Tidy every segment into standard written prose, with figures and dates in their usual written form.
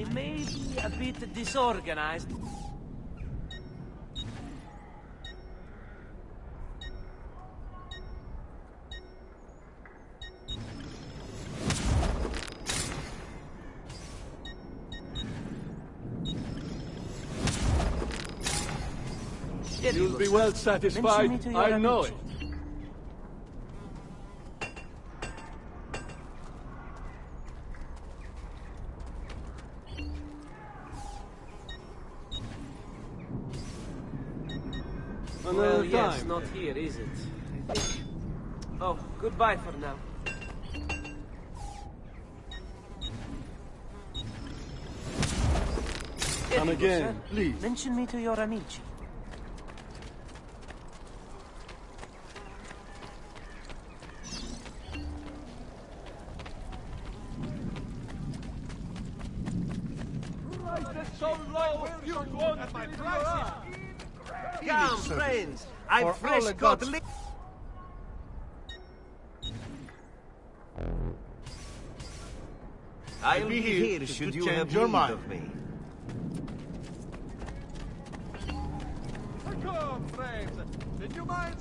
I may be a bit disorganized. You'll be well satisfied, I know it. Well, yes, not here, is it? I think... Oh, goodbye for now. Come again, please. Mention me to your amici. Come, friends! I've fresh got I'll be here should you have need of me. Come, friends! Did you mind?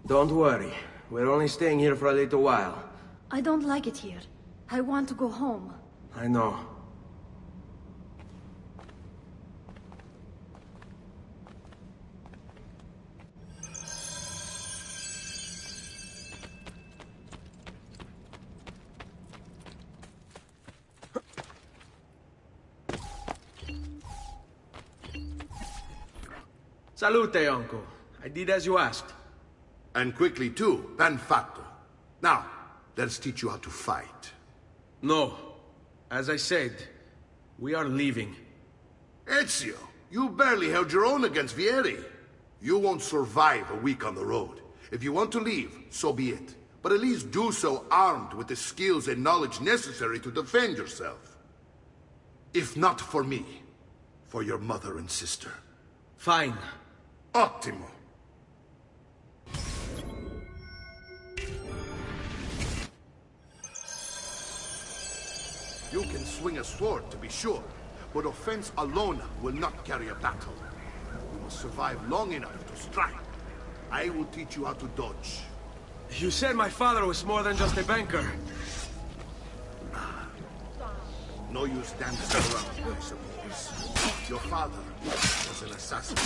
Don't worry. We're only staying here for a little while. I don't like it here. I want to go home. I know. Salute, uncle. I did as you asked. And quickly too, ben fatto. Now, let's teach you how to fight. No. As I said, we are leaving. Ezio, you barely held your own against Vieri. You won't survive a week on the road. If you want to leave, so be it. But at least do so armed with the skills and knowledge necessary to defend yourself. If not for me, for your mother and sister. Fine. Ottimo. You can swing a sword, to be sure, but offense alone will not carry a battle. You must survive long enough to strike. I will teach you how to dodge. You said my father was more than just a banker. No use dancing around, I suppose. Your father was an assassin.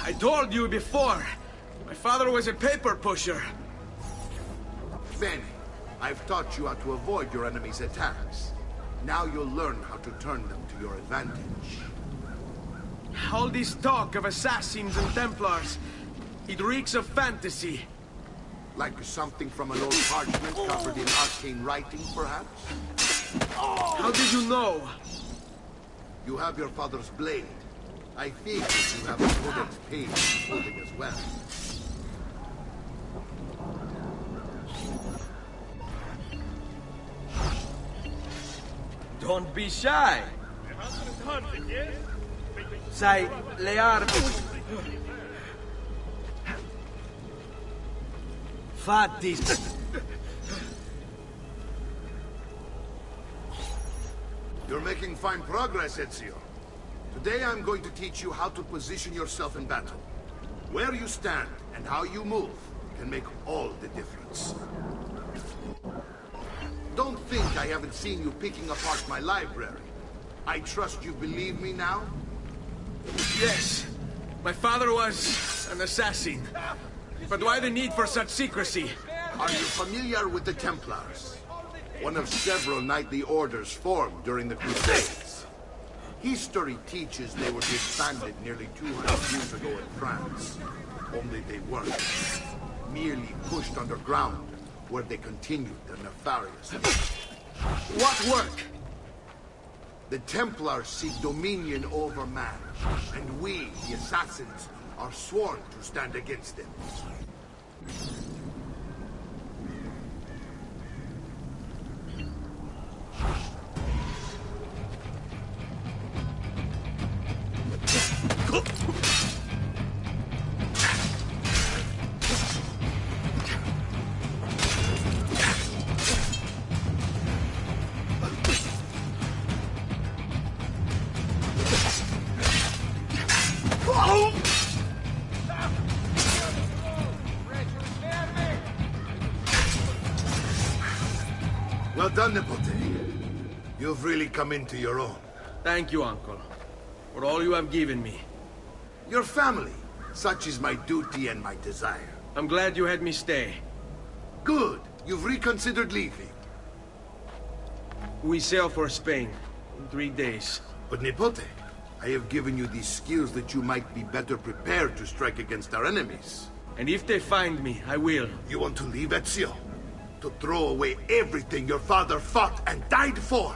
I told you before. My father was a paper pusher. Then, I've taught you how to avoid your enemy's attacks. Now you'll learn how to turn them to your advantage. All this talk of assassins and Templars, it reeks of fantasy. Like something from an old parchment covered in arcane writing, perhaps? How did you know? You have your father's blade. I think you have a codex page holding as well. Don't be shy. Sai, le armi. Fatti. You're making fine progress, Ezio. Today I'm going to teach you how to position yourself in battle. Where you stand and how you move can make all the difference. Don't think I haven't seen you picking apart my library. I trust you believe me now? Yes. My father was an assassin. But why the need for such secrecy? Are you familiar with the Templars? One of several knightly orders formed during the Crusades. History teaches they were disbanded nearly 200 years ago in France. Only they weren't. Merely pushed underground, where they continued their nefarious work. What work? The Templars seek dominion over man, and we, the assassins, are sworn to stand against them. Well done, Nipote. You've really come into your own. Thank you, Uncle, for all you have given me. Your family. Such is my duty and my desire. I'm glad you had me stay. Good. You've reconsidered leaving. We sail for Spain in 3 days. But Nipote, I have given you these skills that you might be better prepared to strike against our enemies. And if they find me, I will. You want to leave Ezio? To throw away everything your father fought and died for?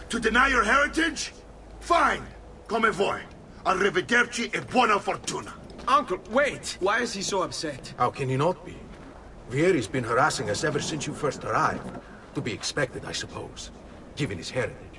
To deny your heritage? Fine. Come vuoi. Arrivederci e buona fortuna. Uncle, wait! Why is he so upset? How can he not be? Vieri's been harassing us ever since you first arrived. To be expected, I suppose, given his heritage.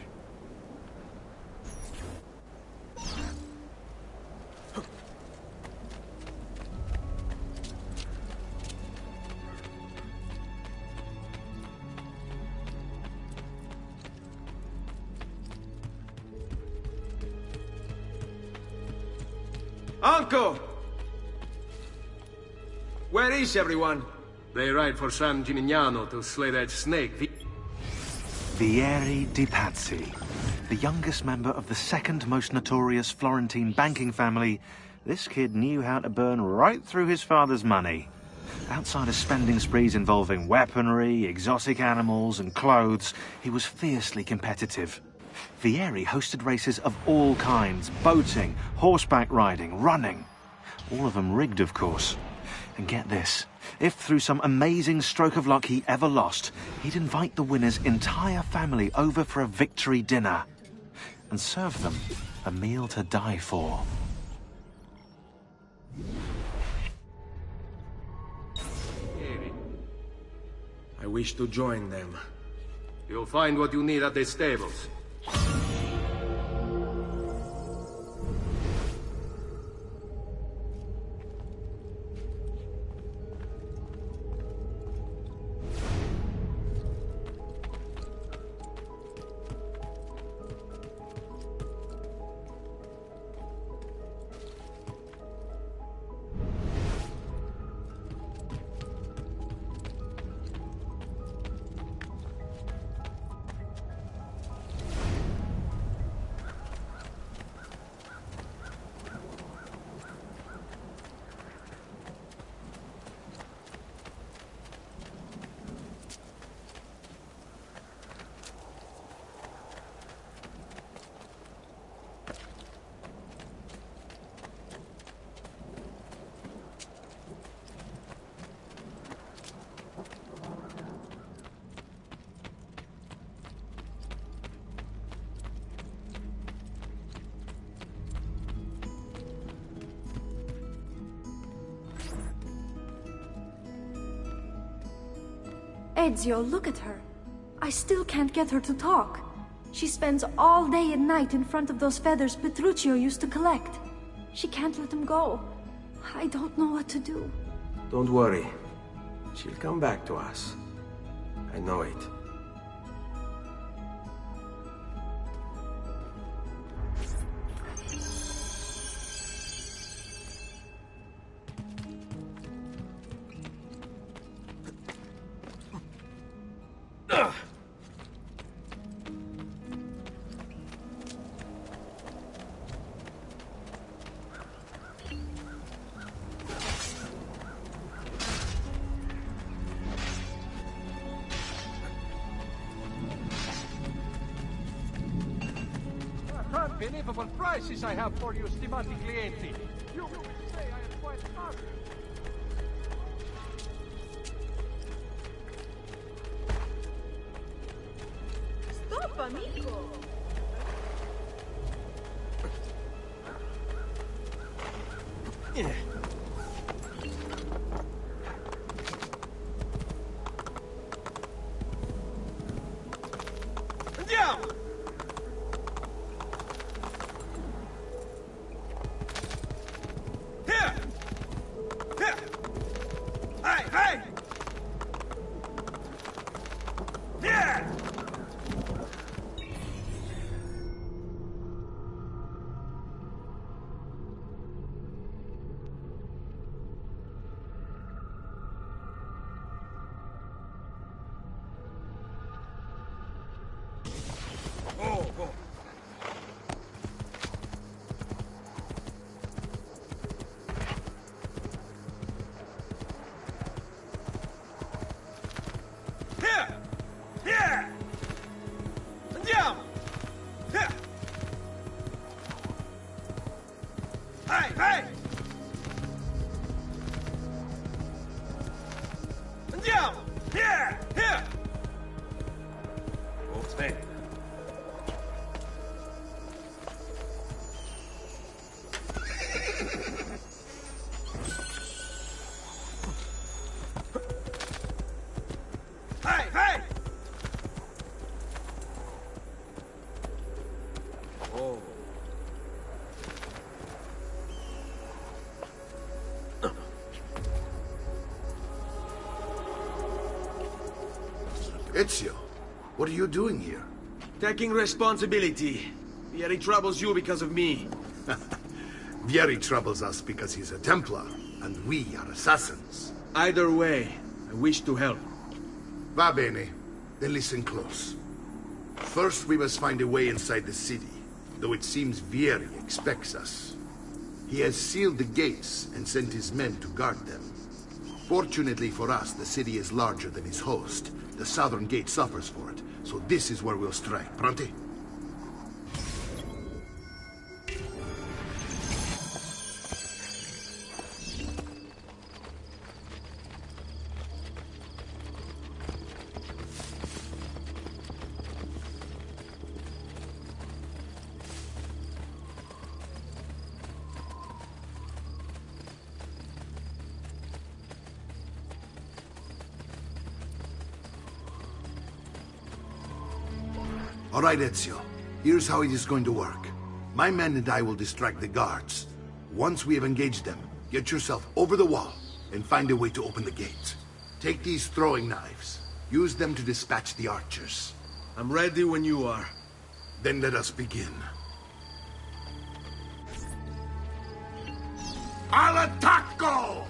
Uncle! Where is everyone? They ride for San Gimignano to slay that snake. Vieri di Pazzi, the youngest member of the second most notorious Florentine banking family, this kid knew how to burn right through his father's money. Outside of spending sprees involving weaponry, exotic animals and clothes, he was fiercely competitive. Vieri hosted races of all kinds, boating, horseback riding, running. All of them rigged, of course. And get this, if through some amazing stroke of luck he ever lost, he'd invite the winner's entire family over for a victory dinner and serve them a meal to die for. I wish to join them. You'll find what you need at the stables. Ezio, look at her. I still can't get her to talk. She spends all day and night in front of those feathers Petruchio used to collect. She can't let them go. I don't know what to do. Don't worry. She'll come back to us. I know it. unbelievable prices I have for you, stimati clienti. You will say I am quite fast. Stop, amico! Andiamo! Here! Here! Hey, hey! Here! Oh, oh. Here! Here! Andiamo! Here! Hey, hey! Andiamo! Here! Here! Okay. Hey, hey! Oh. Ezio, what are you doing here? Taking responsibility. Vieri troubles you because of me. Vieri troubles us because he's a Templar, and we are assassins. Either way, I wish to help. Va bene. Then listen close. First, we must find a way inside the city, though it seems Vieri expects us. He has sealed the gates and sent his men to guard them. Fortunately for us, the city is larger than its host. The southern gate suffers for it, so this is where we'll strike. Pronti? All right, Ezio. Here's how it is going to work. My men and I will distract the guards. Once we have engaged them, get yourself over the wall and find a way to open the gate. Take these throwing knives. Use them to dispatch the archers. I'm ready when you are. Then let us begin. Al attacco!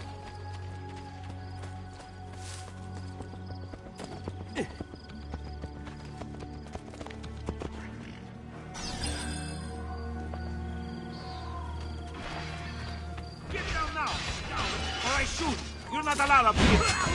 Get down now! Or I shoot! You're not allowed up here!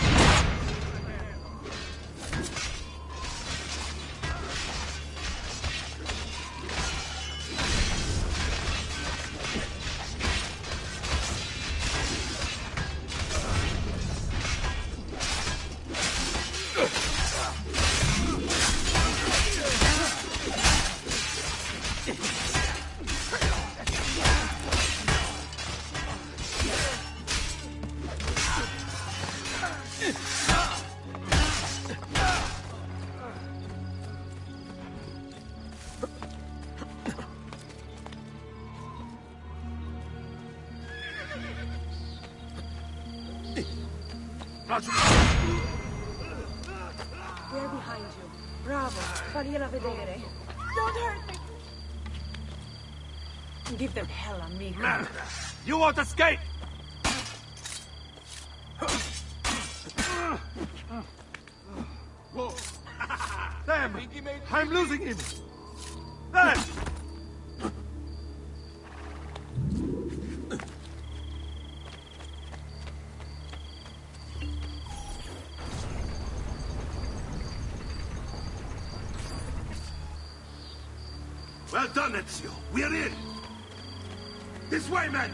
They're behind you. Bravo. Fagliela vedere. Don't hurt me. Give them hell, amico. Merda! You won't escape! Whoa. Damn! I'm losing him! There! Well done, Ezio. We're in. This way, men!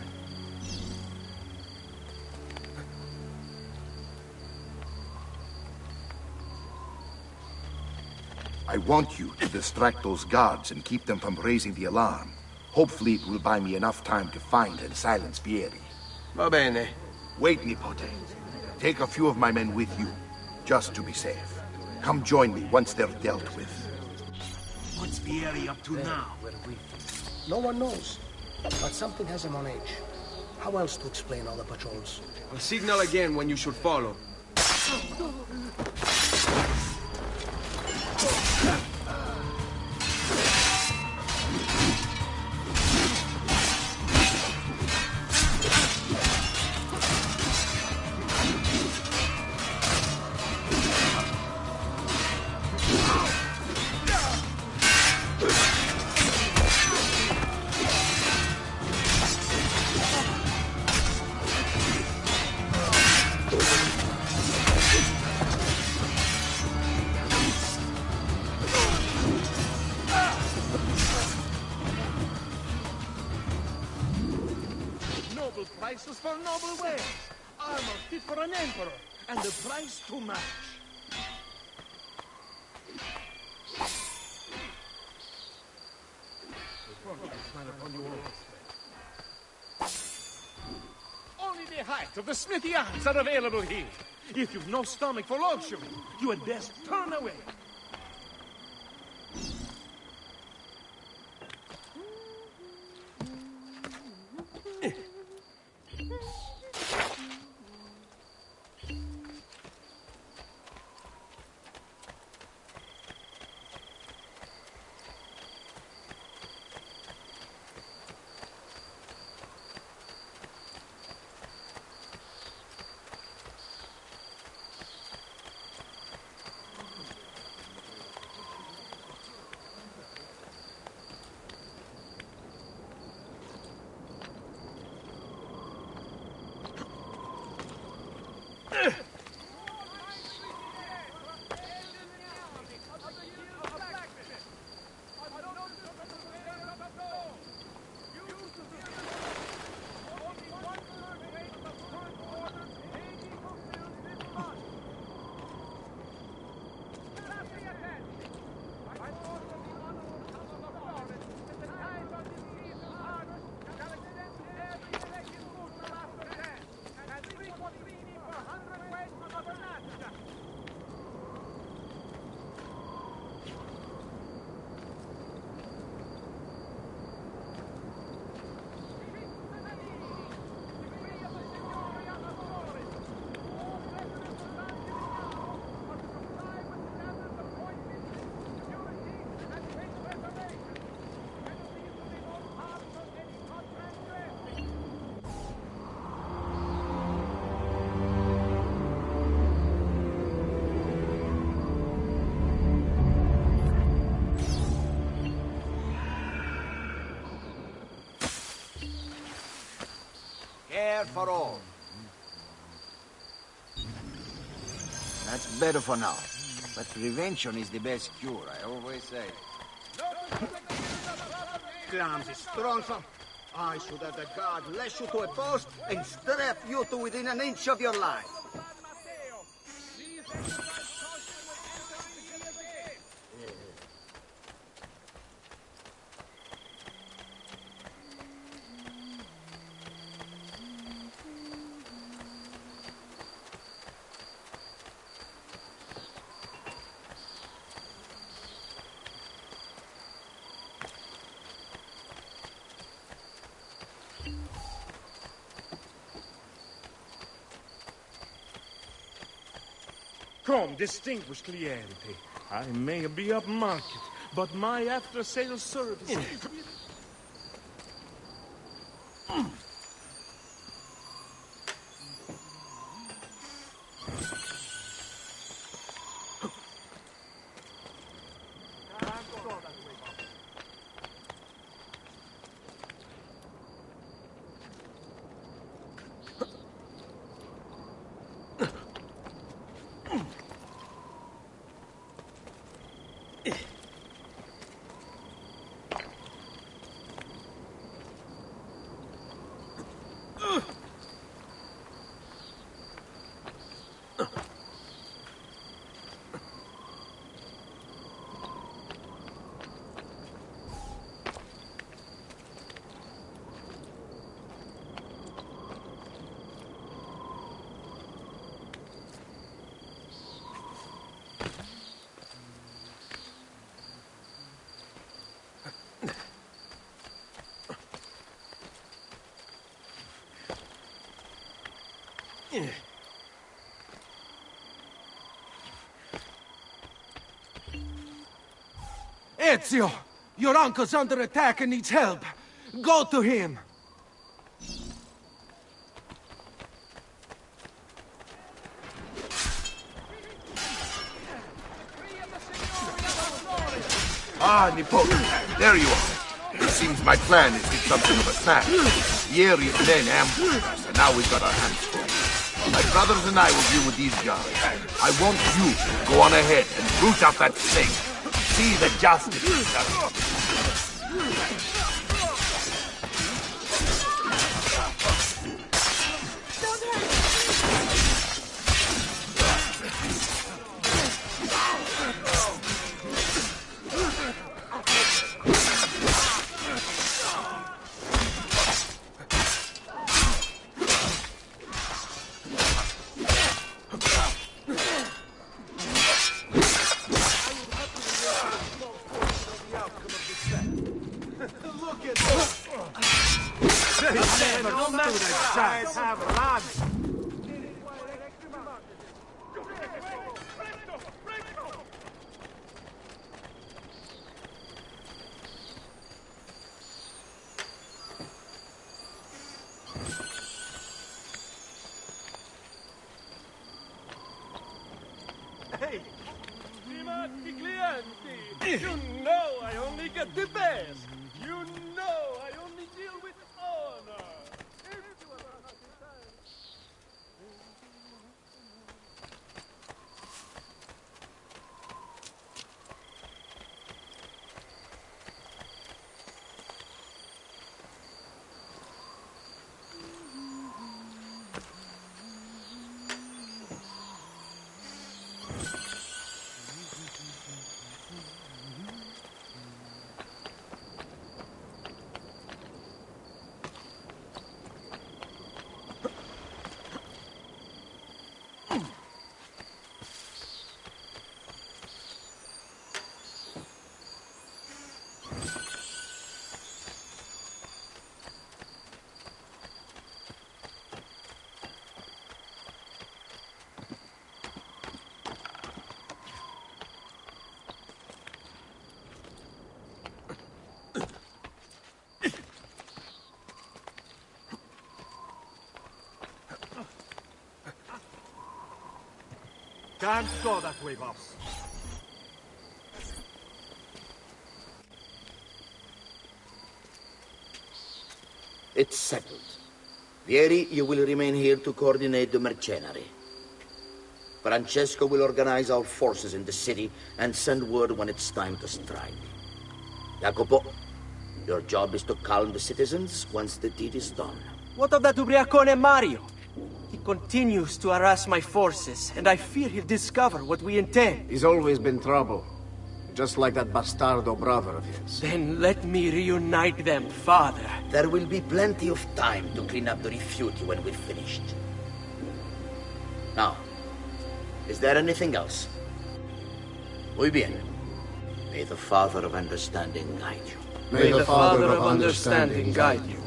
I want you to distract those guards and keep them from raising the alarm. Hopefully it will buy me enough time to find and silence Vieri. Va bene. Wait, Nipote. Take a few of my men with you, just to be safe. Come join me once they're dealt with. What's Vieri up to now? No one knows. But something has him on edge. How else to explain all the patrols? I'll signal again when you should follow. Noble prices for noble wares. Armor fit for an emperor, and the price to match. Only the height of the smithy arms are available here. If you've no stomach for luxury, you had best turn away. Care for all. That's better for now. But prevention is the best cure, I always say. Clumsy stronzo. I should have the guard lash you to a post and strap you to within an inch of your life. Come, distinguished cliente. I may be upmarket, but my after-sales service... Ezio! Your uncle's under attack and needs help. Go to him! Ah, Nipote, there you are. It seems my plan is hit something of a snap. Vieri's men ambushed us, and now we've got our hands full. My brothers and I will deal with these guys. I want you to go on ahead and root out that snake. See that justice is done. Hey! Stimati clienti! You know I only get the best! You know I only deal with honor! Can't go that way, boss. It's settled. Vieri, you will remain here to coordinate the mercenary. Francesco will organize our forces in the city and send word when it's time to strike. Jacopo, your job is to calm the citizens once the deed is done. What of that ubriacone Mario? He continues to harass my forces, and I fear he'll discover what we intend. He's always been trouble. Just like that bastardo brother of his. Then let me reunite them, father. There will be plenty of time to clean up the refuge when we're finished. Now, is there anything else? Muy bien. May the Father of Understanding guide you. May the Father of Understanding guide you.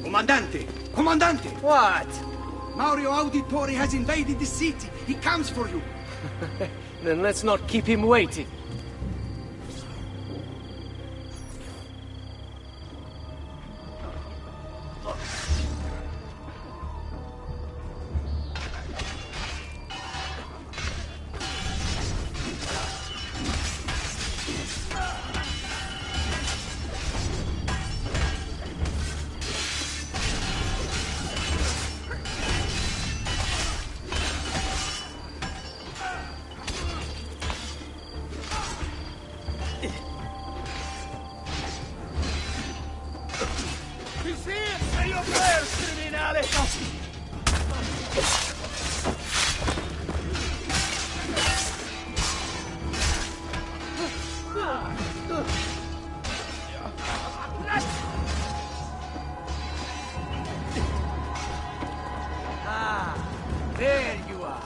Comandante! Comandante! What? Mario Auditore has invaded the city. He comes for you. Then let's not keep him waiting. There you are.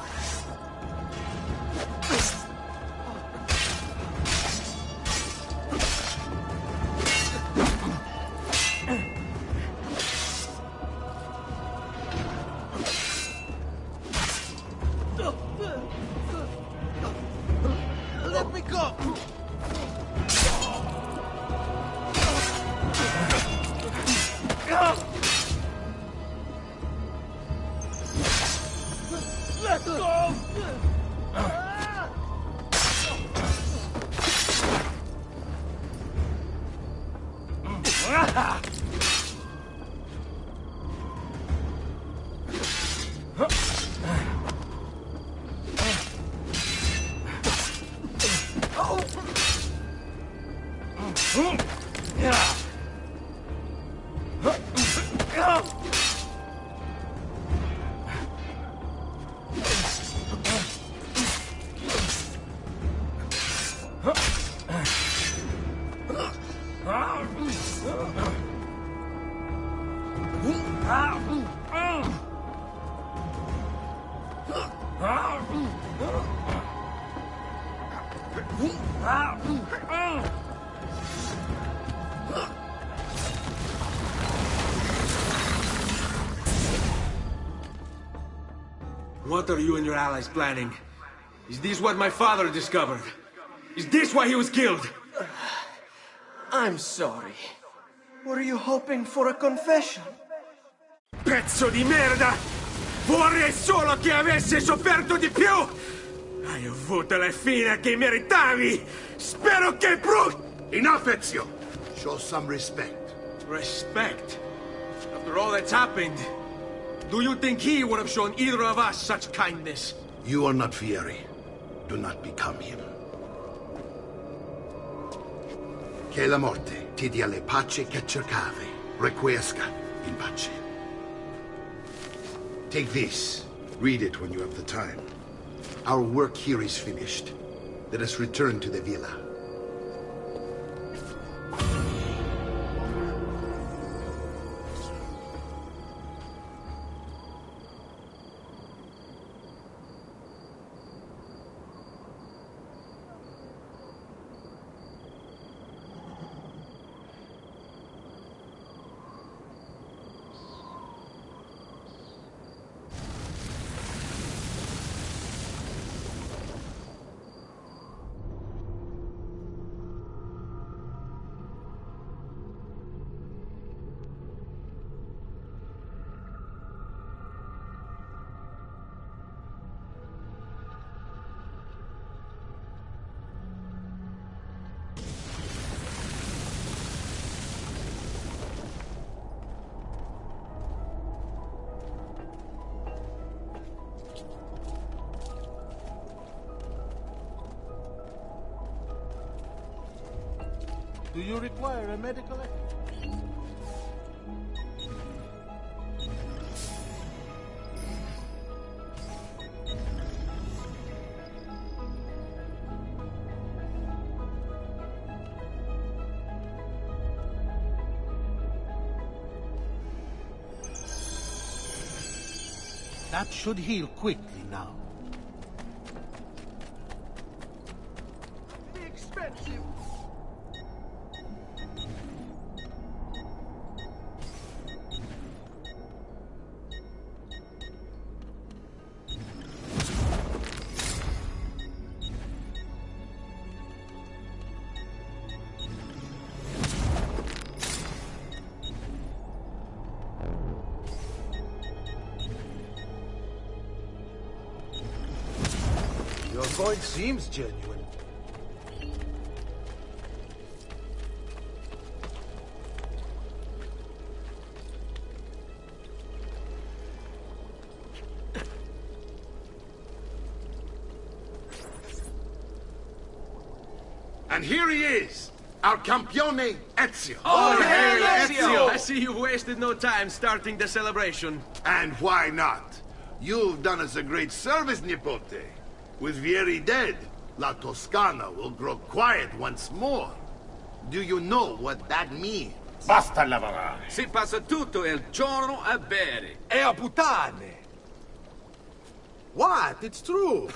What are you and your allies planning? Is this what my father discovered? Is this why he was killed? I'm sorry. Were you hoping for a confession? Pezzo di merda! Vorrei solo che avessi sofferto di più! Hai avuto la fine che meritavi! Spero che Enough, Ezio! Show some respect. Respect? After all that's happened, do you think he would have shown either of us such kindness? You are not Fieri. Do not become him. Che la morte ti dia le pace che cercavi. Requiesca in pace. Take this. Read it when you have the time. Our work here is finished. Let us return to the villa. Do you require a medical effort? That should heal quickly now. Expensive. Your point seems genuine. And here he is, our campione Ezio. Oh, hey, Ezio! I see you've wasted no time starting the celebration. And why not? You've done us a great service, Nipote. With Vieri dead, La Toscana will grow quiet once more. Do you know what that means? Basta lavorare. Si passa tutto il giorno a bere. E a puttane! What? It's true!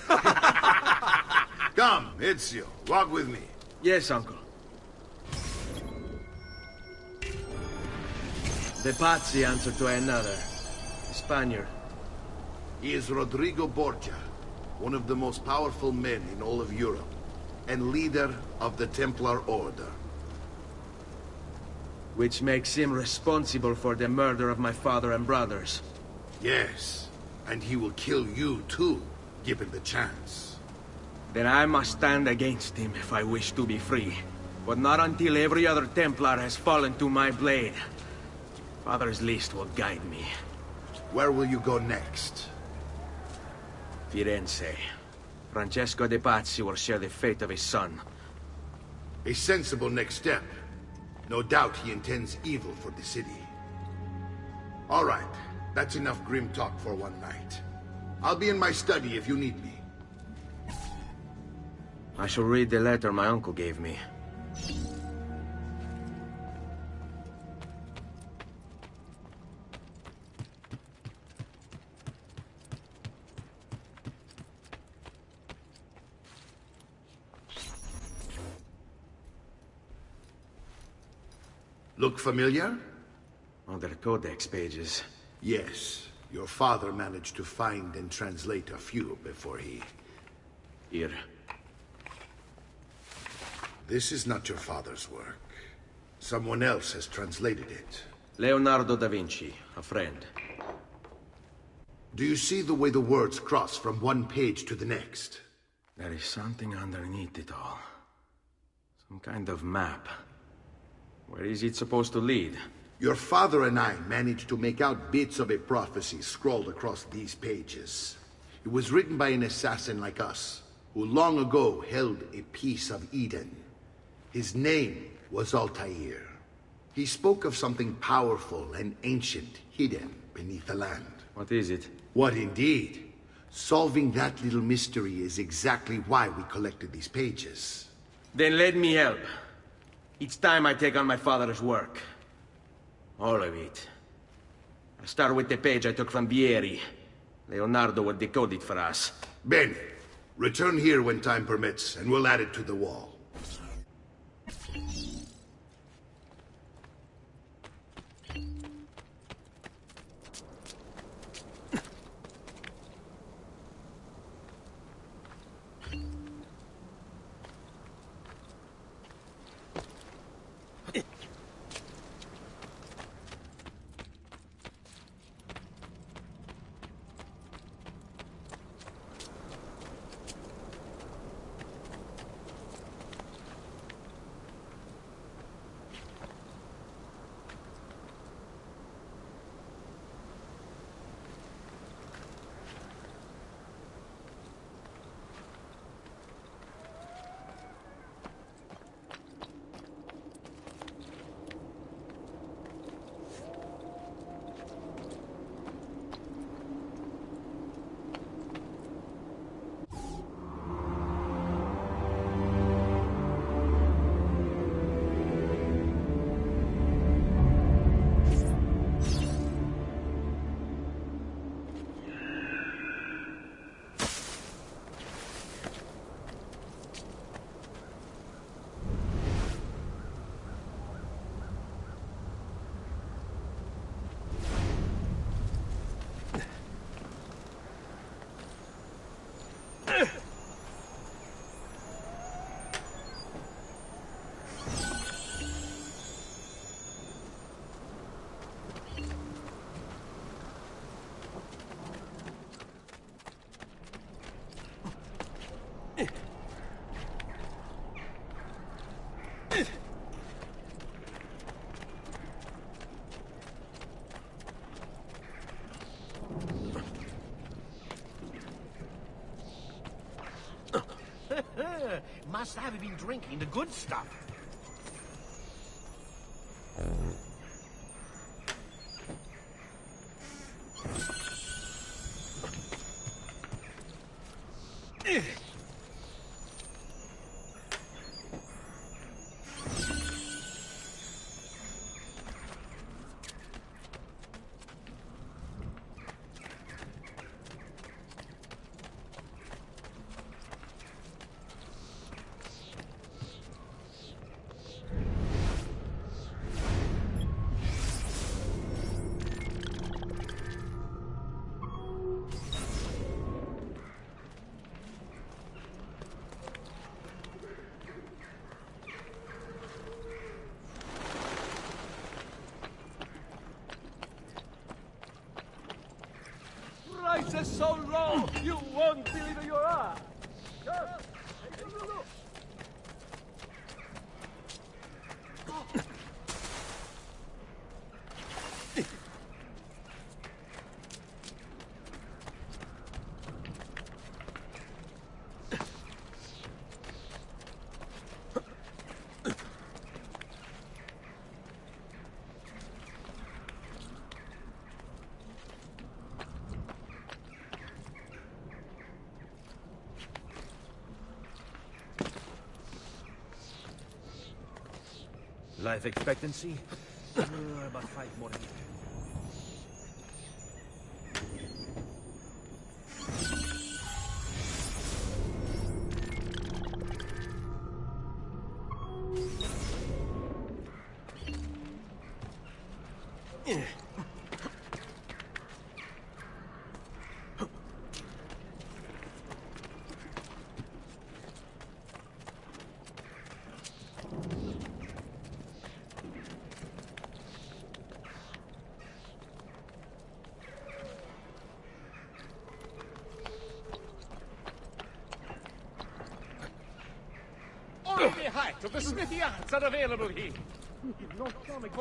Come, Ezio, walk with me. Yes, uncle. The Pazzi answer to another. A Spaniard. He is Rodrigo Borgia, one of the most powerful men in all of Europe, and leader of the Templar Order. Which makes him responsible for the murder of my father and brothers. Yes, and he will kill you too, given the chance. Then I must stand against him if I wish to be free. But not until every other Templar has fallen to my blade. Father's list will guide me. Where will you go next? Firenze. Francesco de Pazzi will share the fate of his son. A sensible next step. No doubt he intends evil for the city. All right, that's enough grim talk for one night. I'll be in my study if you need me. I shall read the letter my uncle gave me. Look familiar? Other codex pages. Yes. Your father managed to find and translate a few before he... Here. This is not your father's work. Someone else has translated it. Leonardo da Vinci, a friend. Do you see the way the words cross from one page to the next? There is something underneath it all. Some kind of map. Where is it supposed to lead? Your father and I managed to make out bits of a prophecy scrawled across these pages. It was written by an assassin like us, who long ago held a piece of Eden. His name was Altair. He spoke of something powerful and ancient hidden beneath the land. What is it? What indeed? Solving that little mystery is exactly why we collected these pages. Then let me help. Each time I take on my father's work. All of it. I'll start with the page I took from Vieri. Leonardo will decode it for us. Ben, return here when time permits, and we'll add it to the wall. Must have been drinking the good stuff. prices so low, you won't believe your eyes. Just take a look. Life expectancy? About 5 more years. Only the height of the smithy arts are available here.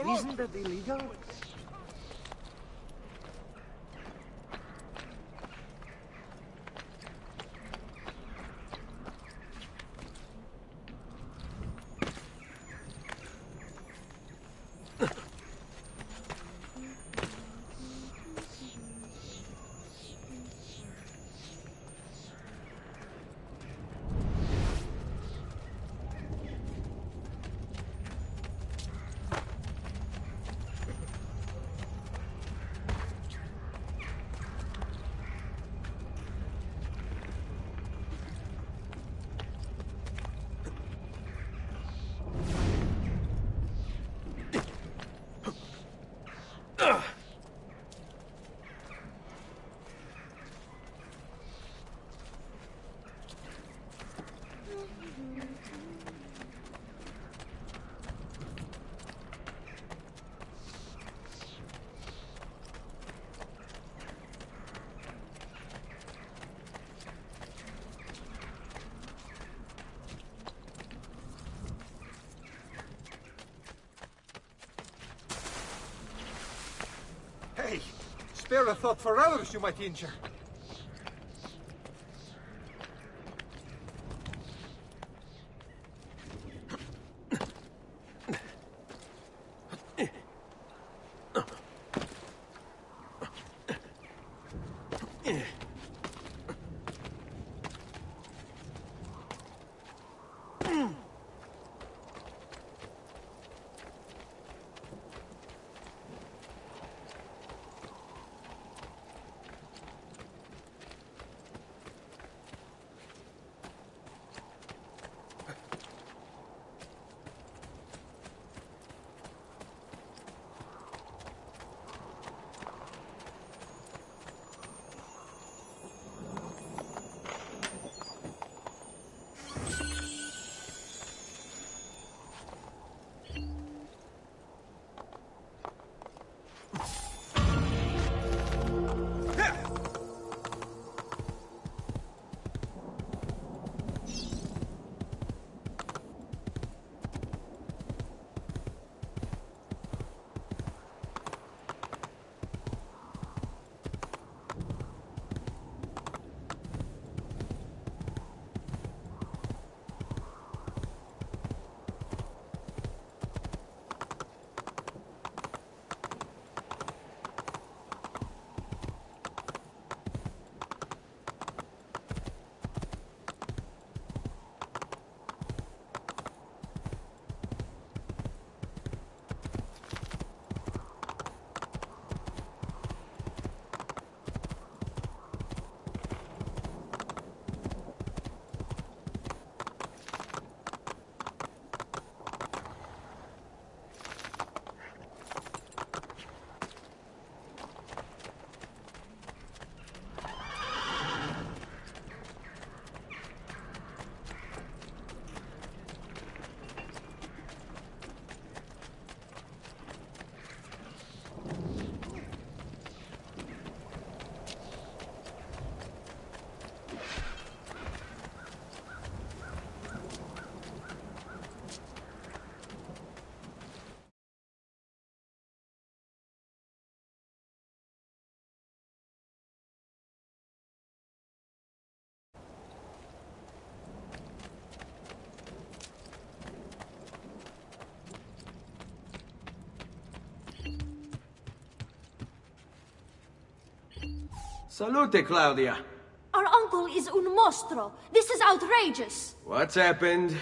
Isn't that illegal? Hey, spare a thought for others you might injure. Salute, Claudia. Our uncle is un mostro. This is outrageous. What's happened?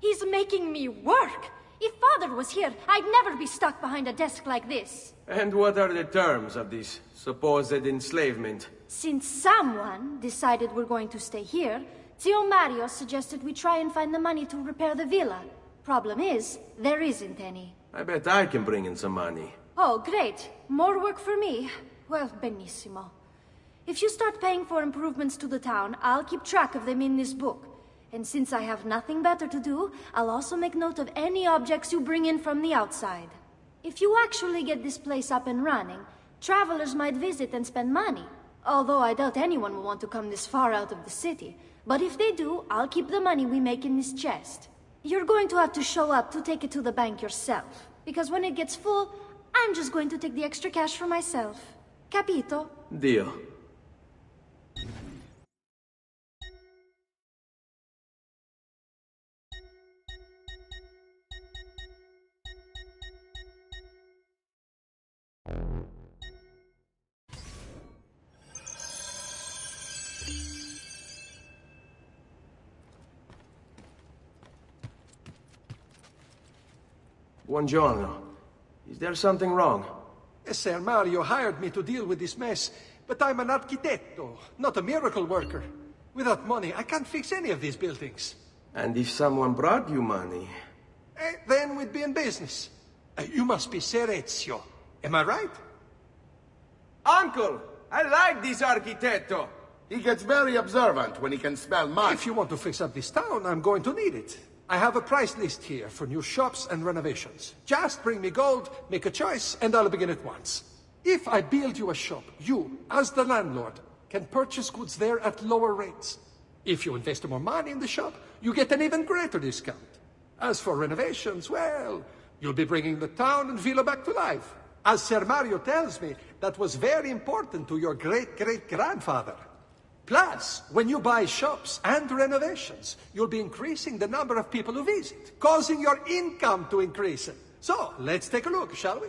He's making me work. If Father was here, I'd never be stuck behind a desk like this. And what are the terms of this supposed enslavement? Since someone decided we're going to stay here, Zio Mario suggested we try and find the money to repair the villa. Problem is, there isn't any. I bet I can bring in some money. Oh, great. More work for me. Well, benissimo. If you start paying for improvements to the town, I'll keep track of them in this book. And since I have nothing better to do, I'll also make note of any objects you bring in from the outside. If you actually get this place up and running, travelers might visit and spend money. Although I doubt anyone will want to come this far out of the city. But if they do, I'll keep the money we make in this chest. You're going to have to show up to take it to the bank yourself. Because when it gets full, I'm just going to take the extra cash for myself. Capito? Deal. Buongiorno. Is there something wrong? Ser Mario hired me to deal with this mess, but I'm an architetto, not a miracle worker. Without money, I can't fix any of these buildings. And if someone brought you money? Then we'd be in business. You must be Ser Ezio. Am I right? Uncle! I like this architetto! He gets very observant when he can smell money. If you want to fix up this town, I'm going to need it. I have a price list here for new shops and renovations. Just bring me gold, make a choice, and I'll begin at once. If I build you a shop, you, as the landlord, can purchase goods there at lower rates. If you invest more money in the shop, you get an even greater discount. As for renovations, well, you'll be bringing the town and villa back to life. As Ser Mario tells me, that was very important to your great-great-grandfather. Plus, when you buy shops and renovations, you'll be increasing the number of people who visit, causing your income to increase. So, let's take a look, shall we?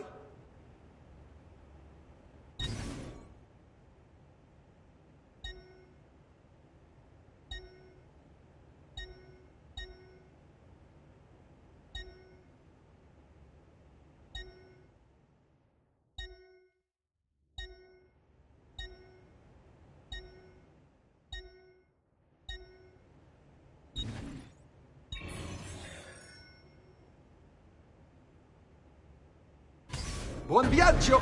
Buon viaggio!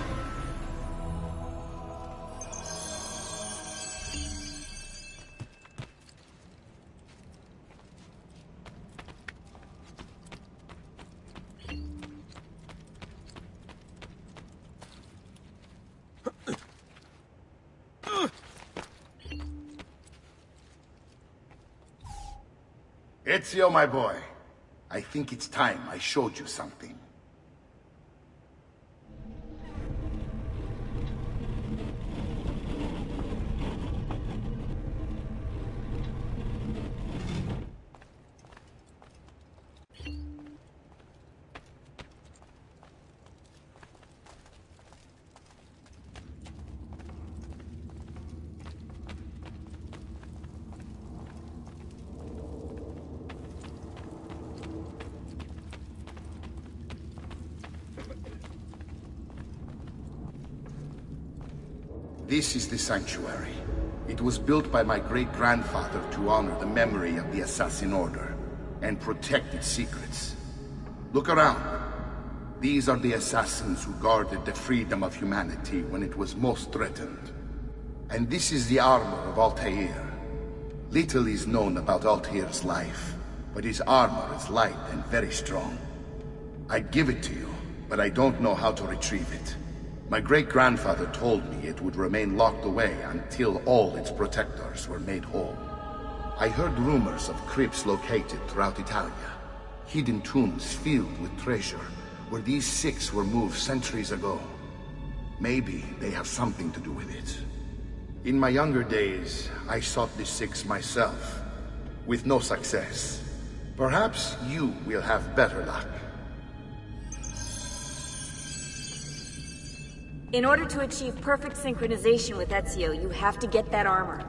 Ezio, my boy, I think it's time I showed you something. This is the sanctuary. It was built by my great-grandfather to honor the memory of the Assassin Order and protect its secrets. Look around. These are the assassins who guarded the freedom of humanity when it was most threatened. And this is the armor of Altair. Little is known about Altair's life, but his armor is light and very strong. I'd give it to you, but I don't know how to retrieve it. My great-grandfather told me it would remain locked away until all its protectors were made whole. I heard rumors of crypts located throughout Italia, hidden tombs filled with treasure, where these six were moved centuries ago. Maybe they have something to do with it. In my younger days, I sought the six myself, with no success. Perhaps you will have better luck. In order to achieve perfect synchronization with Ezio, you have to get that armor.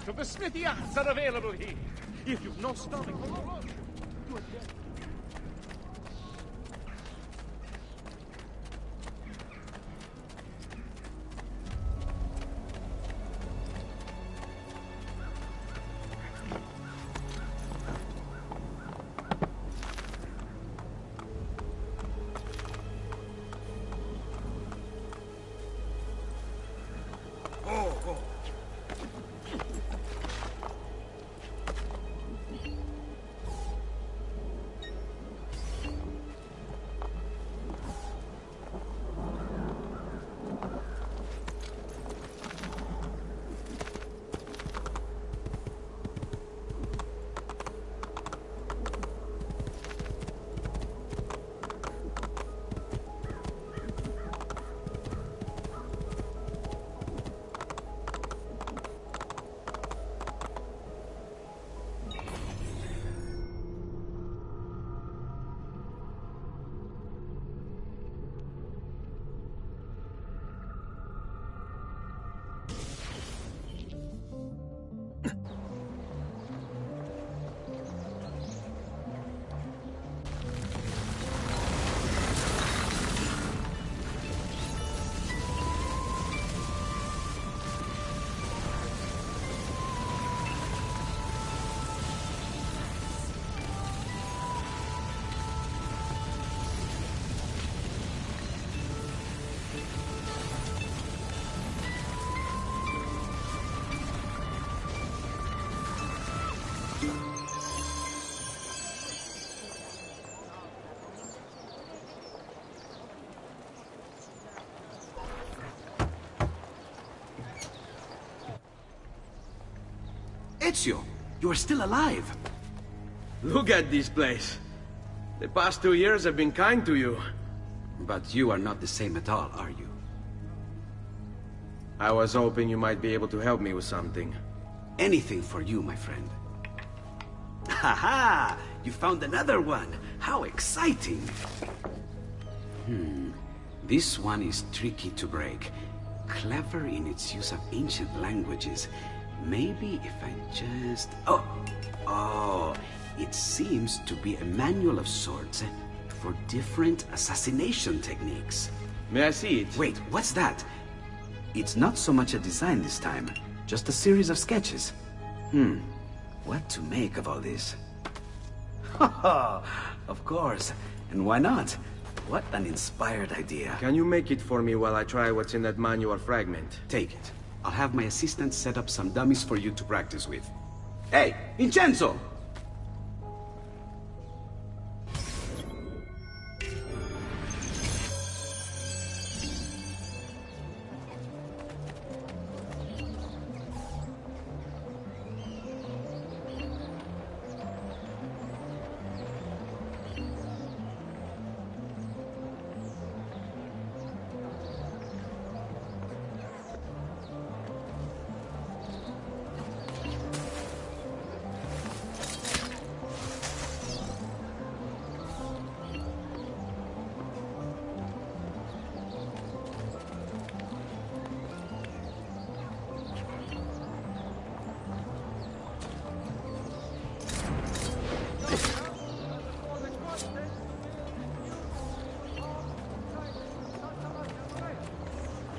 So the smithy arts are available here. If you've no stomach for the road, do it then. Ezio, you are still alive. Look at this place. The past 2 years have been kind to you. But you are not the same at all, are you? I was hoping you might be able to help me with something. Anything for you, my friend. Haha! You found another one! How exciting! This one is tricky to break. Clever in its use of ancient languages. Maybe if I just... Oh! It seems to be a manual of sorts for different assassination techniques. May I see it? Wait, what's that? It's not so much a design this time, just a series of sketches. What to make of all this? Of course, and why not? What an inspired idea. Can you make it for me while I try what's in that manual fragment? Take it. I'll have my assistant set up some dummies for you to practice with. Hey, Vincenzo!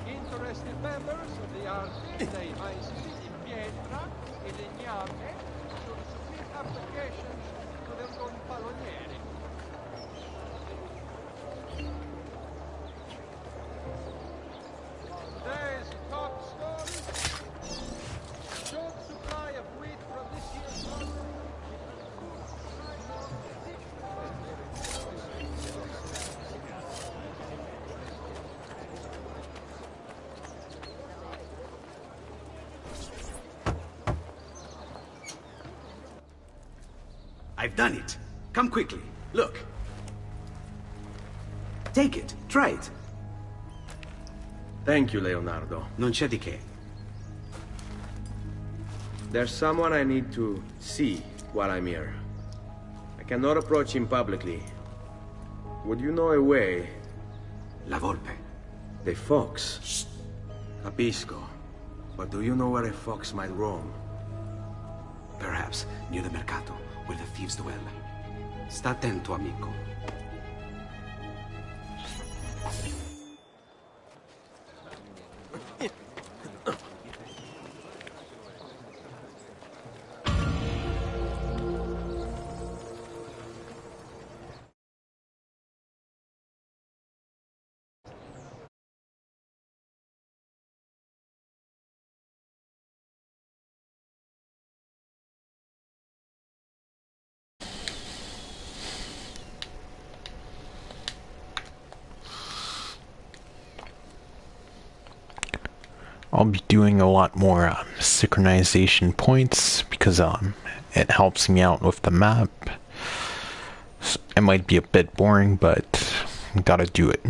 Interested members of the arti dei maestri in pietra e legname should submit applications to the gonfaloniere. Today's top story: short supply of wheat from this year's harvest. I've done it. Come quickly. Look. Take it. Try it. Thank you, Leonardo. Non c'è di che. There's someone I need to see while I'm here. I cannot approach him publicly. Would you know a way? La Volpe. The fox. Shh. Capisco. But do you know where a fox might roam? Perhaps near the mercato, where the thieves dwell. Sta attento, amico. I'll be doing a lot more synchronization points because it helps me out with the map. It might be a bit boring, but gotta do it.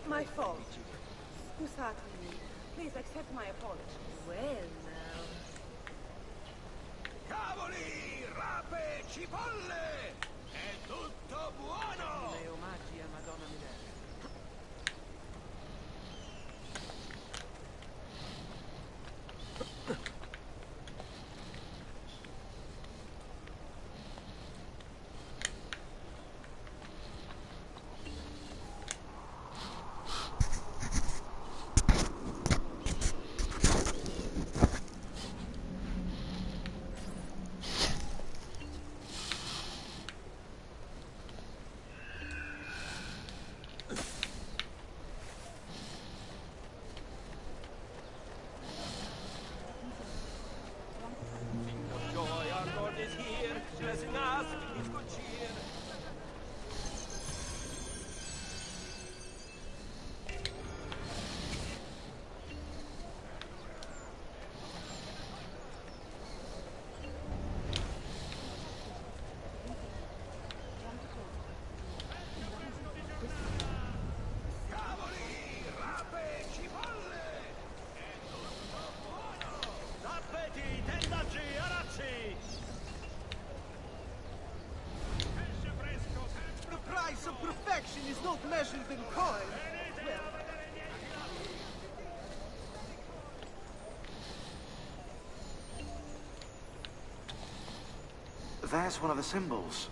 My fault. Scusatemi. Please accept my apology. Well, now. Cavoli, rape, cipolle! È tutto buono! Le omaggi a Madonna Minerva. Perfection is not measured in coin. There's one of the symbols.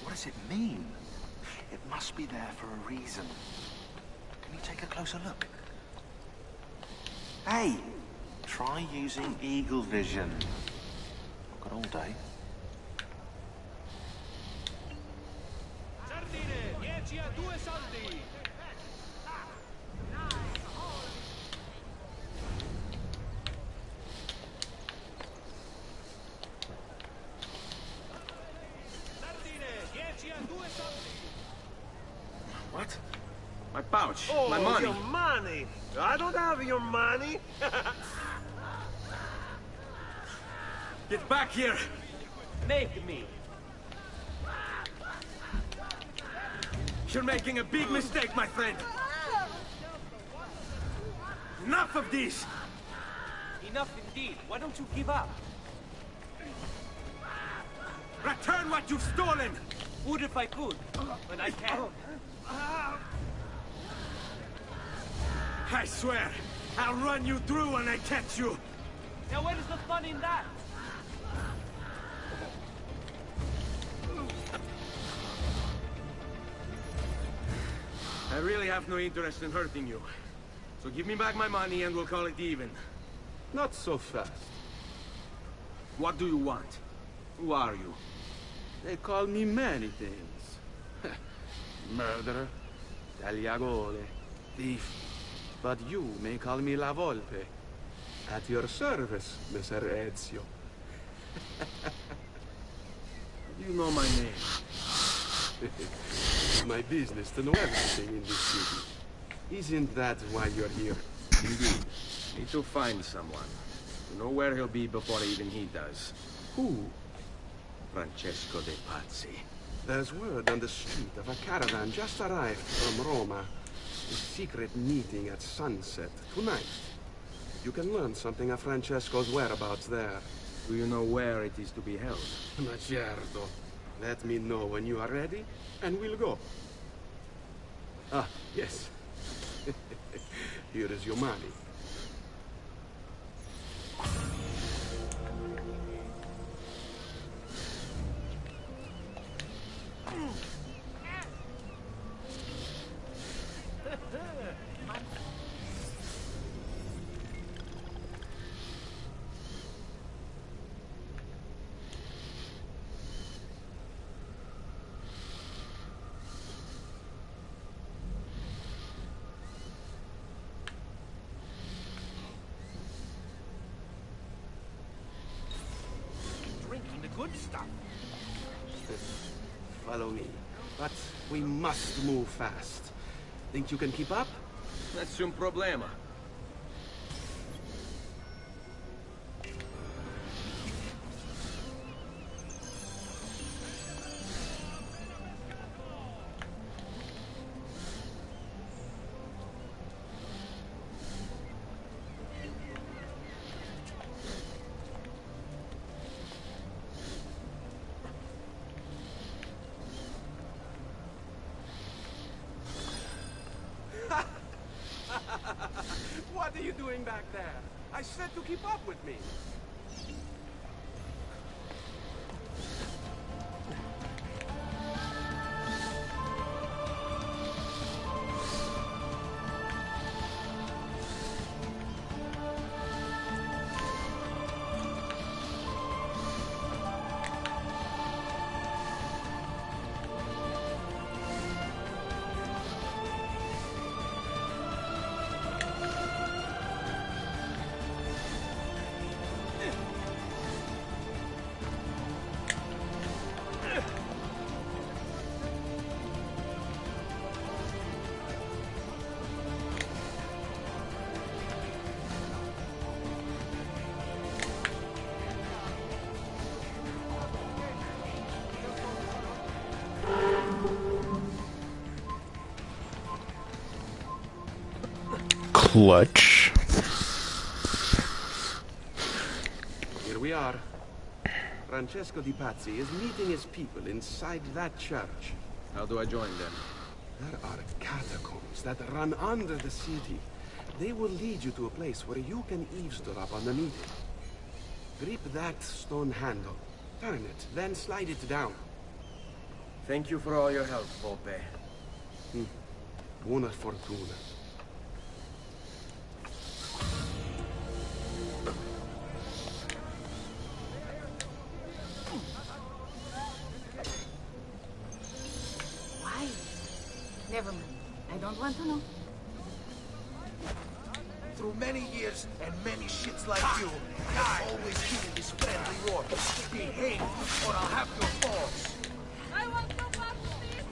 What does it mean? It must be there for a reason. Can you take a closer look? Hey! Try using eagle vision. I've got all day. Sardine, 10 a 2 soldi! What? My pouch. Oh, my money. Your money. I don't have your money. Get back here. Make me. You're making a big mistake, my friend. Enough of this. Enough indeed. Why don't you give up? Return what you've stolen. Would if I could, but I can't. I swear, I'll run you through when I catch you. Now where is the fun in that? I really have no interest in hurting you. So give me back my money and we'll call it even. Not so fast. What do you want? Who are you? They call me many things. Murderer, tagliagole, thief. But you may call me La Volpe. At your service, Messer Ezio. You know my name. It's my business to know everything in this city. Isn't that why you're here? Indeed. Need to find someone. To know where he'll be before even he does. Who? Francesco de Pazzi. There's word on the street of a caravan just arrived from Roma. A secret meeting at sunset tonight. You can learn something of Francesco's whereabouts there. Do you know where it is to be held? Ma certo. Let me know when you are ready, and we'll go. Ah, yes. Here is your money. Good stuff. Follow me. But we must move fast. Think you can keep up? Nessun problema. What are you doing back there? I said to keep up with me. Clutch. Here we are. Francesco di Pazzi is meeting his people inside that church. How do I join them? There are catacombs that run under the city. They will lead you to a place where you can eavesdrop on the meeting. Grip that stone handle. Turn it, then slide it down. Thank you for all your help, Volpe. Buona fortuna. Why? Never mind. I don't want to know. Through many years and many shits like you, I've always given this friendly war. Behave, or I'll have your balls. I want no part of this!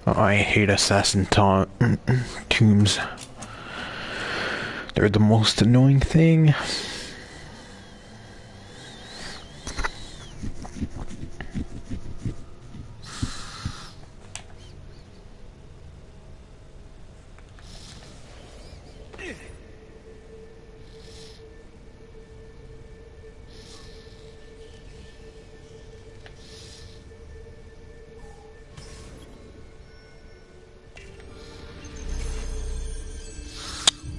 I hate assassin tombs. They're the most annoying thing.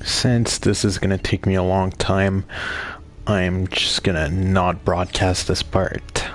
Since this is going to take me a long time, I'm just going to not broadcast this part.